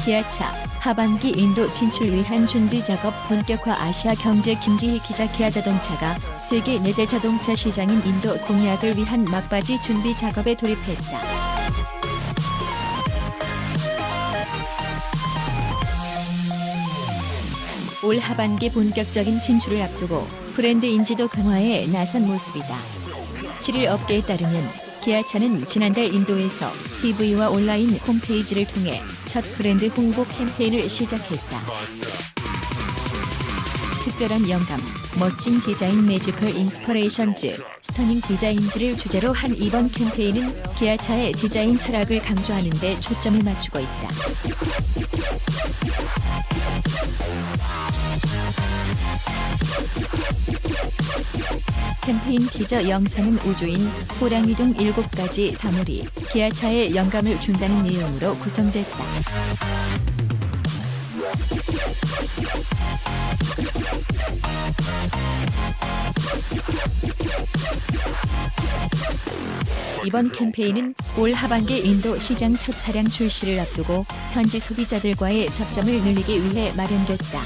기아차 하반기 인도 진출 위한 준비 작업 본격화. 아시아 경제 김지희 기자. 기아자동차가 세계 4대 자동차 시장인 인도 공략을 위한 막바지 준비 작업에 돌입했다. 올 하반기 본격적인 진출을 앞두고 브랜드 인지도 강화에 나선 모습이다. 7일 업계에 따르면 기아차는 지난달 인도에서 TV와 온라인 홈페이지를 통해 첫 브랜드 홍보 캠페인을 시작했다. 특별한 영감, 멋진 디자인, 매지컬 인스퍼레이션즈, 스터닝 디자인즈를 주제로 한 이번 캠페인은 기아차의 디자인 철학을 강조하는 데 초점을 맞추고 있다. 캠페인 티저 영상은 우주인, 호랑이 등 7가지 사물이 기아차에 영감을 준다는 내용으로 구성됐다. 이번 캠페인은 올 하반기 인도 시장 첫 차량 출시를 앞두고 현지 소비자들과의 접점을 늘리기 위해 마련됐다.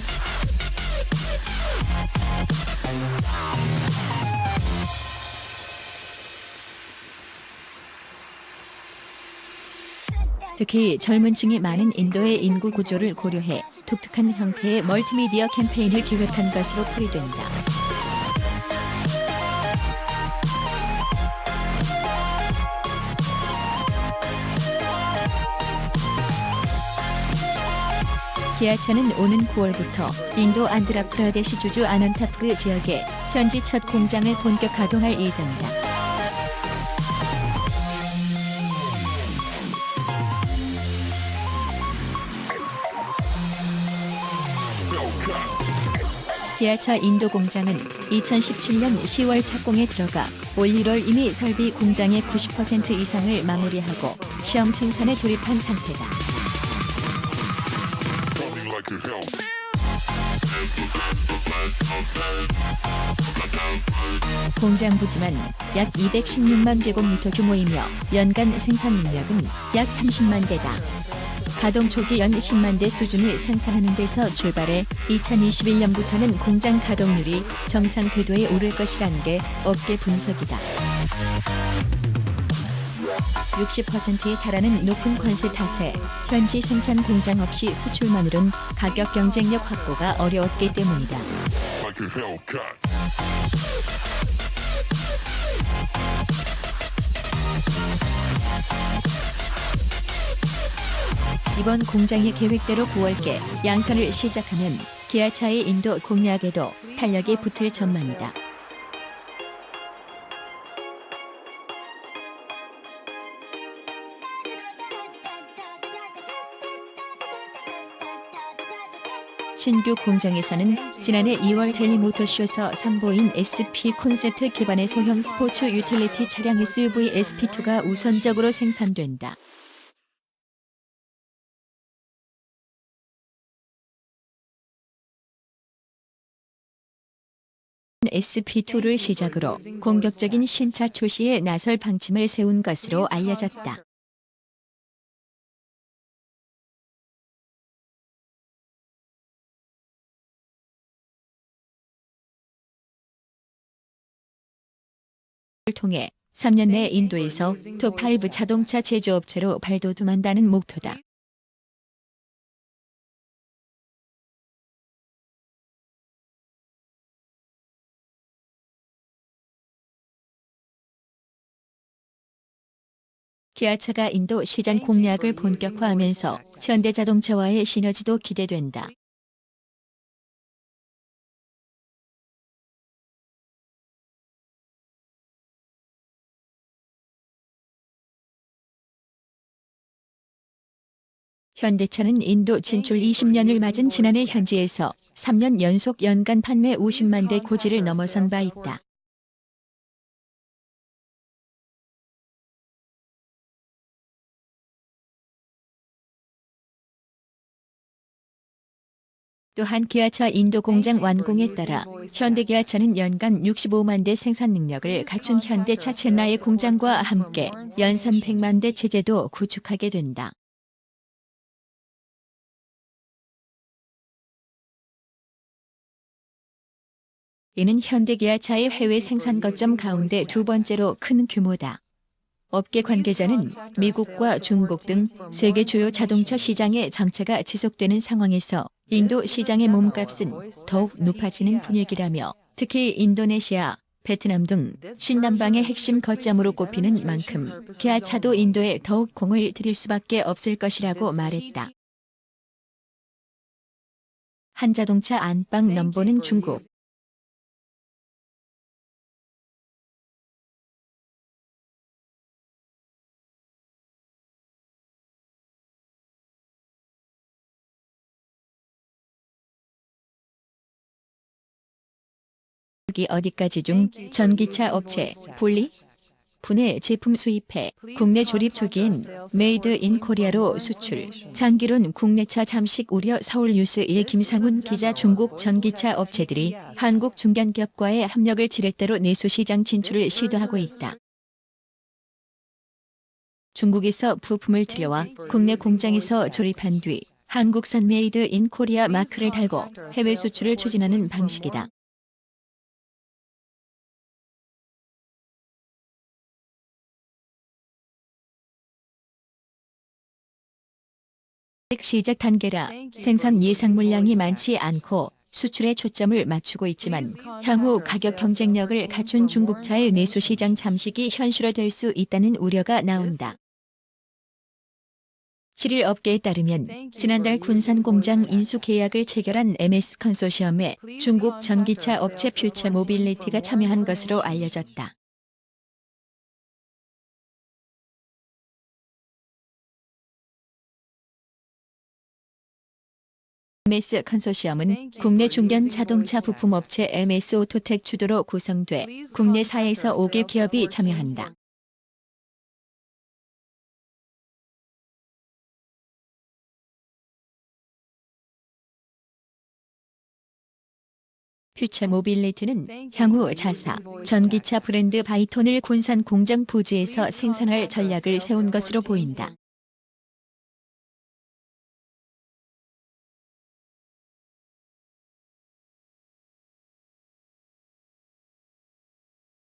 특히 젊은 층이 많은 인도의 인구 구조를 고려해 독특한 형태의 멀티미디어 캠페인을 기획한 것으로 풀이된다. 기아차는 오는 9월부터 인도 안드라프라데시 주주 아난타푸르 지역에 현지 첫 공장을 본격 가동할 예정이다. 기아차 인도 공장은 2017년 10월 착공에 들어가 올 1월 이미 설비 공장의 90% 이상을 마무리하고 시험 생산에 돌입한 상태다. 공장 부지만 약 216만 제곱미터 규모이며 연간 생산 인력은 약 30만 대다. 가동 초기 연 10만 대 수준을 생산하는 데서 출발해 2021년부터는 공장 가동률이 정상 궤도에 오를 것이라는 게 업계 분석이다. 60%에 달하는 높은 관세 탓에 현지 생산 공장 없이 수출만으론 가격 경쟁력 확보가 어려웠기 때문이다. 이번 공장이 계획대로 9월께 양산을 시작하면 기아차의 인도 공략에도 탄력이 붙을 전망이다. 신규 공장에서는 지난해 2월 델리모터쇼에서 선보인 SP 콘셉트 기반의 소형 스포츠 유틸리티 차량 SUV SP2가 우선적으로 생산된다. SP2를 시작으로 공격적인 신차 출시에 나설 방침을 세운 것으로 알려졌다. 를 통해 3년 내 인도에서 톱5 자동차 제조업체로 발돋움한다는 목표다. 기아차가 인도 시장 공략을 본격화하면서 현대자동차와의 시너지도 기대된다. 현대차는 인도 진출 20년을 맞은 지난해 현지에서 3년 연속 연간 판매 50만 대 고지를 넘어선 바 있다. 또한 기아차 인도 공장 완공에 따라 현대기아차는 연간 65만 대 생산 능력을 갖춘 현대차 첸나이 공장과 함께 연산 100만 대 체제도 구축하게 된다. 이는 현대기아차의 해외 생산 거점 가운데 두 번째로 큰 규모다. 업계 관계자는 미국과 중국 등 세계 주요 자동차 시장의 정체가 지속되는 상황에서 인도 시장의 몸값은 더욱 높아지는 분위기라며, 특히 인도네시아, 베트남 등 신남방의 핵심 거점으로 꼽히는 만큼 기아차도 인도에 더욱 공을 들일 수밖에 없을 것이라고 말했다. 한자동차 안방 넘보는 중국. 이 어디까지 중 전기차 업체 볼리 분해 제품 수입해 국내 조립 초기엔 메이드 인 코리아로 수출, 장기론 국내차 잠식 우려. 서울 뉴스 1 김상훈 기자. 중국 전기차 업체들이 한국 중견기업과의 협력을 지렛대로 내수 시장 진출을 시도하고 있다. 중국에서 부품을 들여와 국내 공장에서 조립한 뒤 한국산 메이드 인 코리아 마크를 달고 해외 수출을 추진하는 방식이다. 시작 단계라 생산 예상 물량이 많지 않고 수출에 초점을 맞추고 있지만, 향후 가격 경쟁력을 갖춘 중국차의 내수 시장 잠식이 현실화될 수 있다는 우려가 나온다. 7일 업계에 따르면 지난달 군산 공장 인수 계약을 체결한 MS 컨소시엄에 중국 전기차 업체 퓨처 모빌리티가 참여한 것으로 알려졌다. MS 컨소시엄은 국내 중견 자동차 부품업체 MS 오토텍 주도로 구성돼 국내 4에서 5개 기업이 참여한다. 퓨처 모빌리티는 향후 자사, 전기차 브랜드 바이톤을 군산 공장 부지에서 생산할 전략을 세운 것으로 보인다.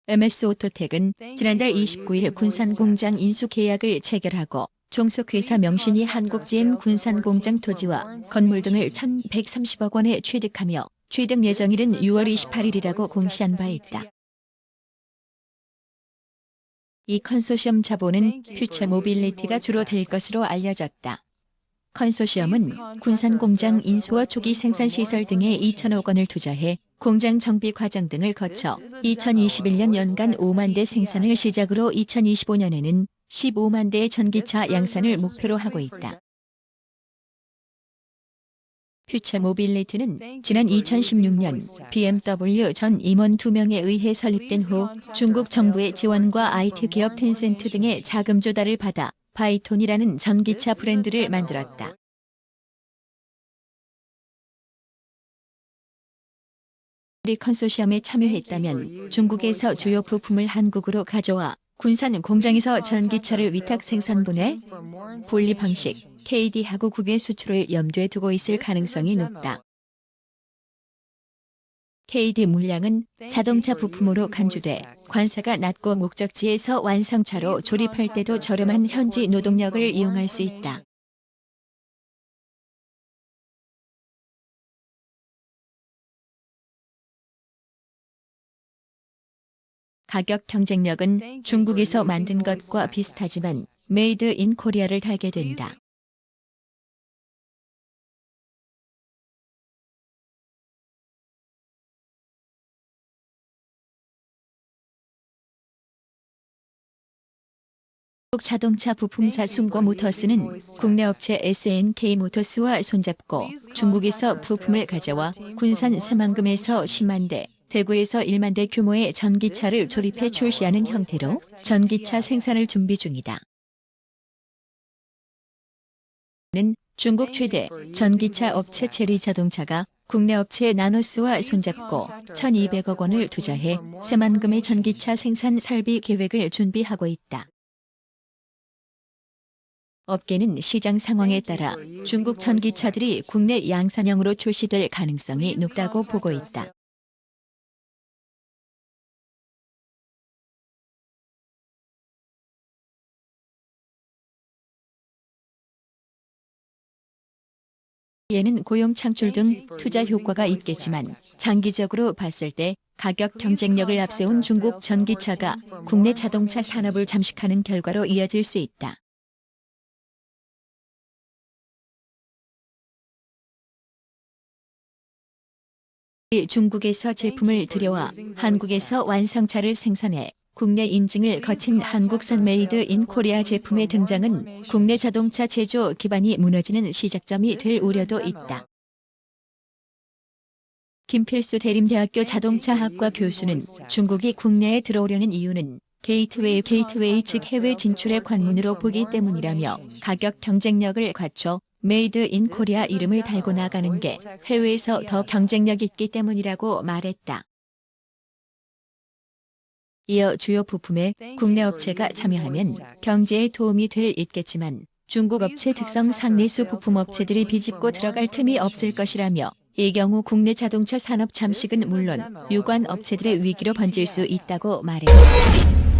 MS 오토텍은 지난달 29일 군산 공장 인수 계약을 체결하고 종속회사 명신이 한국GM 군산 공장 토지와 건물 등을 1,130억 원에 취득하며 취득 예정일은 6월 28일이라고 공시한 바 있다. 이 컨소시엄 자본은 퓨처 모빌리티가 주로 될 것으로 알려졌다. 컨소시엄은 군산 공장 인수와 초기 생산 시설 등에 2천억 원을 투자해 공장 정비 과정 등을 거쳐 2021년 연간 5만 대 생산을 시작으로 2025년에는 15만 대의 전기차 양산을 목표로 하고 있다. 퓨처 모빌리티는 지난 2016년 BMW 전 임원 2명에 의해 설립된 후 중국 정부의 지원과 IT 기업 텐센트 등의 자금 조달을 받아 바이톤이라는 전기차 브랜드를 만들었다. 이 컨소시엄에 참여했다면 중국에서 주요 부품을 한국으로 가져와 군산 공장에서 전기차를 위탁 생산분해, 분리 방식, KD하고 국외 수출을 염두에 두고 있을 가능성이 높다. KD 물량은 자동차 부품으로 간주돼 관세가 낮고 목적지에서 완성차로 조립할 때도 저렴한 현지 노동력을 이용할 수 있다. 가격 경쟁력은 중국에서 만든 것과 비슷하지만 메이드 인 코리아를 달게 된다. 한국 자동차 부품사 숭고모터스는 국내 업체 SNK 모터스와 손잡고 중국에서 부품을 가져와 군산 새만금에서 10만 대, 대구에서 1만 대 규모의 전기차를 조립해 출시하는 형태로 전기차 생산을 준비 중이다. 는 중국 최대 전기차 업체 체리 자동차가 국내 업체 나노스와 손잡고 1,200억 원을 투자해 새만금의 전기차 생산 설비 계획을 준비하고 있다. 업계는 시장 상황에 따라 중국 전기차들이 국내 양산형으로 출시될 가능성이 높다고 보고 있다. 에는 고용 창출 등 투자 효과가 있겠지만 장기적으로 봤을 때 가격 경쟁력을 앞세운 중국 전기차가 국내 자동차 산업을 잠식하는 결과로 이어질 수 있다. 중국에서 제품을 들여와 한국에서 완성차를 생산해 국내 인증을 거친 한국산 메이드 인 코리아 제품의 등장은 국내 자동차 제조 기반이 무너지는 시작점이 될 우려도 있다. 김필수 대림대학교 자동차학과 교수는 중국이 국내에 들어오려는 이유는 게이트웨이 즉 해외 진출의 관문으로 보기 때문이라며 가격 경쟁력을 갖춰 메이드 인 코리아 이름을 달고 나가는 게 해외에서 더 경쟁력 있기 때문이라고 말했다. 이어 주요 부품에 국내 업체가 참여하면 경제에 도움이 있겠지만 중국 업체 특성상 내수 부품 업체들이 비집고 들어갈 틈이 없을 것이라며 이 경우 국내 자동차 산업 잠식은 물론 유관 업체들의 위기로 번질 수 있다고 말했다.